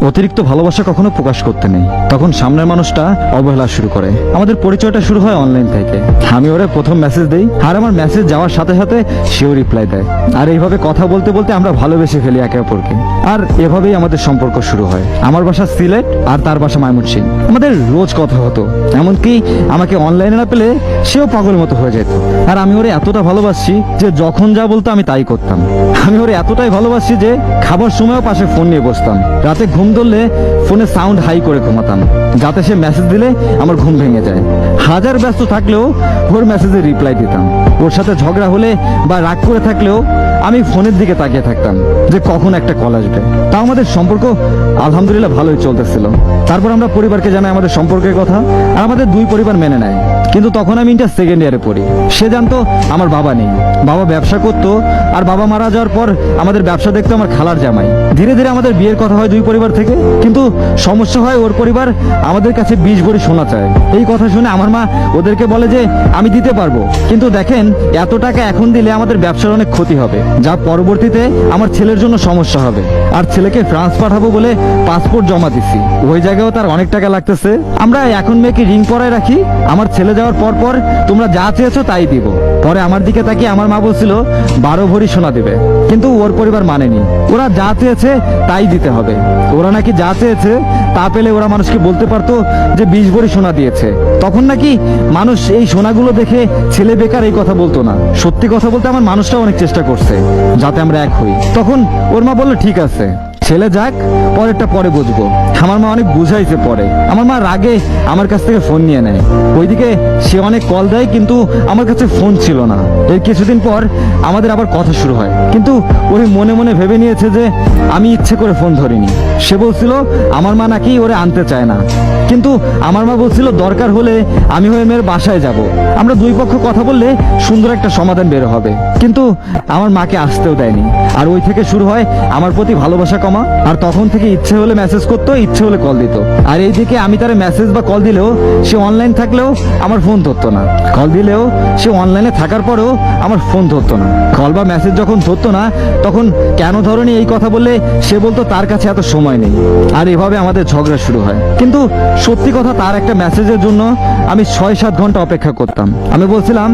অতিরিক্ত ভালোবাসা কখনো প্রকাশ করতে নেই, তখন সামনের মানুষটা অবহেলা শুরু করে। আমাদের পরিচয়টা শুরু হয় অনলাইন থেকে। আমি ওরে প্রথম মেসেজ দেই, আর আমার মেসেজ যাওয়ার সাথে সাথে সেও রিপ্লাই দেয়। আর এইভাবে কথা বলতে বলতে আমরা ভালোবেসে ফেলি একে অপরকে। আর এভাবেই আমাদের সম্পর্ক শুরু হয়। আমার বাসা সিলেট আর তার বাসা ময়মনসিং। আমাদের রোজ কথা হতো, এমনকি আমাকে অনলাইনে না পেলে সেও পাগলের মতো হয়ে যেত। আর আমি ওরে এতটা ভালোবাসি যে যখন যা বলতো আমি তাই করতাম। আমি ওরে এতটাই ভালোবাসি যে খাবার সময়ও পাশে ফোন নিয়ে বসতাম। রাতে ঘুম ধরলে ফোনে সাউন্ড হাই করে ঘুমাতাম, যাতে সে মেসেজ দিলে আমার ঘুম ভেঙে যায়। হাজার ব্যস্ত থাকলেও ওর মেসেজে রিপ্লাই দিতাম। ওর সাথে ঝগড়া হলে বা রাগ করে থাকলেও আমি ফোনের দিকে তাকিয়ে থাকতাম যে কখন একটা কল আসবে। তা আমাদের সম্পর্ক আলহামদুলিল্লাহ ভালোই চলতেছিল। তারপর আমরা পরিবারকে জানাই আমাদের সম্পর্কের কথা, আর আমাদের দুই পরিবার মেনে নেয়। কিন্তু তখন আমি ইন্টার সেকেন্ড ইয়ারে পড়ি। সে জানতো আমার বাবা নেই, বাবা ব্যবসা করতো, আর বাবা মারা যাওয়ার পর আমাদের ব্যবসা দেখতো আমার খালার জামাই। ধীরে ধীরে আমাদের বিয়ের কথা হয় দুই পরিবার থেকে। কিন্তু সমস্যা হয় ওর পরিবার আমাদের কাছে 20 ভরি সোনা চায়। এই কথা শুনে আমার মা ওদেরকে বলে যে আমি দিতে পারবো, কিন্তু দেখেন এত টাকা এখন দিলে আমাদের ব্যবসার অনেক ক্ষতি হবে, যা পরবর্তীতে আমার ছেলের জন্য সমস্যা হবে। আর ছেলেকে ফ্রান্স পাঠাবো বলে পাসপোর্ট জমা দিছি, ওই জায়গায়ও তার অনেক টাকা লাগতেছে। আমরা এখন মেয়েকে রিং পরায় রাখি, আমার ছেলে যাওয়ার পর পর তোমরা যা চেয়েছো তাই দিব। পরে আমার দিকে তাকিয়ে আমার মা বলছিল 12 ভরি সোনা দিবে, কিন্তু ওর পরিবার মানেনি। ওরা যা চেয়েছে তাই দিতে হবে। ওরা নাকি যা চেয়েছে তা পেলে ওরা মানুষকে বলতে পারতো যে 20 ভরি সোনা দিয়েছে। তখন নাকি মানুষ এই সোনাগুলো দেখে ছেলে বেকার এই কথা বলতো না। সত্যি কথা বলতে আমার মানুষটাও অনেক চেষ্টা করছে যাতে আমরা এক হই। তখন ওর মা বললো ঠিক আছে, ছেলে যাক, পরেরটা পরে বুঝবো। আমার মা অনেক বুঝাইছে পরে। আমার মা রাগে আমার কাছ থেকে ফোন নিয়ে নেয়। ওইদিকে সে অনেক কল দেয়, কিন্তু আমার কাছে ফোন ছিল না। এর কিছুদিন পর আমাদের আবার কথা শুরু হয়, কিন্তু ওই মনে মনে ভেবে নিয়েছে যে আমি ইচ্ছে করে ফোন ধরিনি। সে বলছিল আমার মা নাকি ওরে আনতে চায় না, কিন্তু আমার মা বলছিল দরকার হলে আমি ওই মেয়ের বাসায় যাব। আমরা দুই পক্ষ কথা বললে সুন্দর একটা সমাধান বের হবে। কিন্তু আমার মাকে আসতেও দেয়নি। আর ওই থেকে শুরু হয় আমার প্রতি ভালোবাসা কমা। আর তখন থেকে ইচ্ছে হলে মেসেজ করতো, ইচ্ছে হলে কল দিত। আর এইদিকে আমি তার মেসেজ বা কল দিলেও সে অনলাইন থাকলেও আমার ফোন ধরতো না, কল দিলেও সে অনলাইনে থাকার পরেও আমার ফোন ধরতো না। কল বা মেসেজ যখন ধরতো না তখন কেন ধরনি এই কথা বললে সে বলতো তার কাছে এত সময় নেই। আর এভাবে আমাদের ঝগড়া শুরু হয়। কিন্তু সত্যি কথা, তার একটা মেসেজের জন্য আমি 6-7 ঘন্টা অপেক্ষা করতাম। আমি বলছিলাম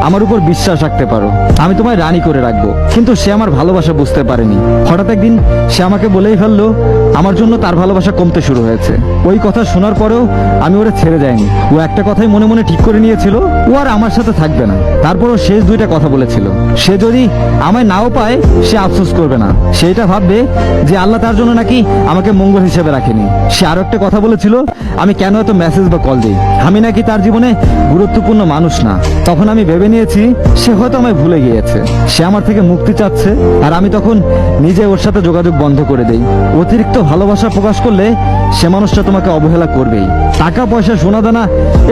আমার উপর বিশ্বাস রাখতে পারো, আমি তোমায় রানী করে রাখবো। কিন্তু সে আমার ভালোবাসা বুঝতে পারেনি। হঠাৎ একদিন সে আমাকে বলেই ফেললো আমার জন্য তার ভালোবাসা কমতে শুরু হয়েছে। ওই কথা শোনার পরেও আমি ওরে ছেড়ে যাইনি। ও একটা কথাই মনে মনে ঠিক করে নিয়েছিল, ও আর আমার সাথে থাকবে না। তারপরও শেষ 2টা কথা বলেছিল, সে যদি আমায় নাও পায় সে আফসোস করবে না, সেটা ভাববে যে আল্লাহ তার জন্য নাকি আমাকে মঙ্গল হিসেবে রাখেনি। সে আরো একটা কথা বলেছিল আমি কেন এত মেসেজ বা কল দিই, আমি নাকি তার জীবনে গুরুত্বপূর্ণ মানুষ না। তখন আমি ভেবে নিয়েছি সে হয়তো আমায় ভুলে গিয়েছে, সে আমার থেকে মুক্তি চাচ্ছে। আর আমি তখন নিজে ওর সাথে যোগাযোগ বন্ধ করে দেই। অতিরিক্ত ভালোবাসা প্রকাশ করলে সে মানুষটা তোমাকে অবহেলা করবেই। টাকা পয়সা সোনা দানা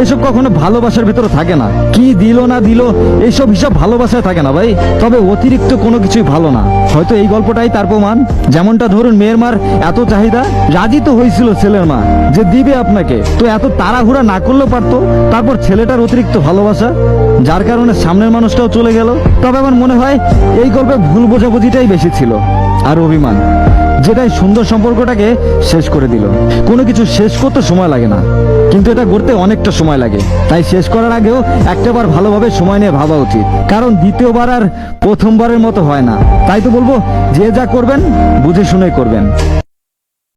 এসব কখনো ভালোবাসার ভিতরে থাকে না। কি দিল না দিল এইসব হিসাব ভালোবাসায় থাকে না ভাই। তবে অতিরিক্ত কোনো কিছুই ভালো না। হয়তো এই গল্পটাই তার প্রমাণ। যেমনটা ধরুন মেয়ের মার এত চাহিদা, রাজি তো হয়েছিল ছেলের মা যে দিবে আপনাকে, তো এত তাড়াহুড়া না করলেও পারতো। তারপর ছেলেটার অতিরিক্ত ভালোবাসা, যার কারণে সামনের মানুষটাও চলে গেল। তবে আমার মনে হয় এই গল্পে ভুল বোঝাবুঝিটাই বেশি ছিল, আর অভিমান, যেটাই সুন্দর সম্পর্কটাকে শেষ করে দিল। কোনো কিছু শেষ করতে সময় লাগে না, কিন্তু এটা করতে অনেকটা সময় লাগে। তাই শেষ করার আগেও একটাবার ভালোভাবে সময় নিয়ে ভাবা উচিত, কারণ দ্বিতীয়বার আর প্রথমবারের মতো হয় না। তাই তো বলবো যে যা করবেন বুঝে শুনে করবেন।